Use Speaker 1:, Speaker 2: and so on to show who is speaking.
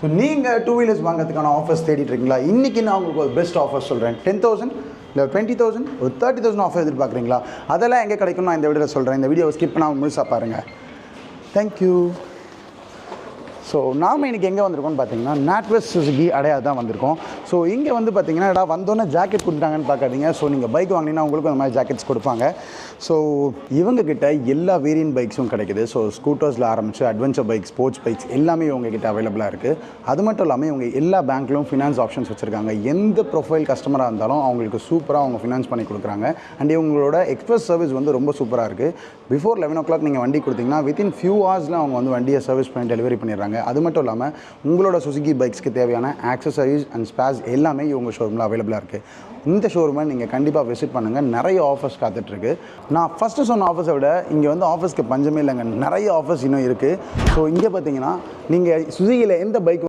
Speaker 1: So நீங்கள் two wheelers வாங்கிறதுக்கான offers தேடிட்டு இருக்கீங்களா? இன்றைக்கி நான் உங்களுக்கு ஒரு பெஸ்ட் ஆஃபர் சொல்கிறேன். 10,000 இல்லை 20,000 ஒரு 30,000 ஆஃபர் எதிர்பார்க்குறீங்களா? அதெல்லாம் எங்கே கிடைக்கும் நான் இந்த வீடியோவில் சொல்கிறேன். இந்த வீடியோவை ஸ்கிப் பண்ணாமல் முழுசாக பாருங்கள். தேங்க்யூ. ஸோ நாம் இன்றைக்கி எங்கே வந்திருக்கோம்னு பார்த்தீங்கன்னா நாட்வெஸ்ட் சுசுகி அடையார் தான் வந்திருக்கோம். ஸோ இங்கே வந்து பார்த்தீங்கன்னா வந்தோன்னே ஜாக்கெட் கொடுத்தாங்கன்னு பார்க்காதீங்க. ஸோ நீங்கள் பைக் வாங்கினீங்கன்னா உங்களுக்கும் அந்த மாதிரி ஜாக்கெட்ஸ் கொடுப்பாங்க. ஸோ இவங்கக்கிட்ட எல்லா வேரியன்ட் பைக்ஸும் கிடைக்குது. ஸோ ஸ்கூட்டர்ஸில் ஆரம்பித்து அட்வென்ச்சர் பைக்ஸ், ஸ்போர்ட்ஸ் பைக்ஸ் எல்லாமே இவங்ககிட்ட அவைலபிளாக இருக்குது. அது மட்டும் இல்லாமல் இவங்க எல்லா பேங்க்லையும் ஃபினான்ஸ் ஆப்ஷன்ஸ் வச்சுருக்காங்க. எந்த ப்ரொஃபைல் கஸ்டமராக இருந்தாலும் அவங்களுக்கு சூப்பராக அவங்க ஃபினான்ஸ் பண்ணி கொடுக்குறாங்க. அண்ட் இவங்களோட எக்ஸ்பிரஸ் சர்வீஸ் வந்து ரொம்ப சூப்பராக இருக்குது. பிஃபோர் 11 o'clock நீங்கள் வண்டி கொடுத்தீங்கன்னா வித்தின் ஃபியூ ஹவர்ஸில் அவங்க வந்து வண்டியை சர்வீஸ் பண்ணி டெலிவரி பண்ணிடுறாங்க. அது மட்டும் இல்லாமல் உங்களோட சுசுகி பைக்ஸ்க்கு தேவையான ஆக்சசரிஸ் அண்ட் ஸ்பேர்ஸ் எல்லாமே இவங்க ஷோரூமில் அவைலபிளாக இருக்குது. இந்த ஷோரூமை நீங்கள் கண்டிப்பாக விசிட் பண்ணுங்கள். நிறைய ஆஃபர்ஸ் காத்துட்ருக்கு. நான் ஃபஸ்ட்டு சொன்ன ஆஃபர்ஸை விட இங்கே வந்து ஆஃபர்ஸ்க்கு பஞ்சமே இல்லைங்க. நிறைய ஆஃபர்ஸ் இன்னும் இருக்குது. ஸோ இங்கே பார்த்தீங்கன்னா நீங்கள் சுசுகியில் எந்த பைக்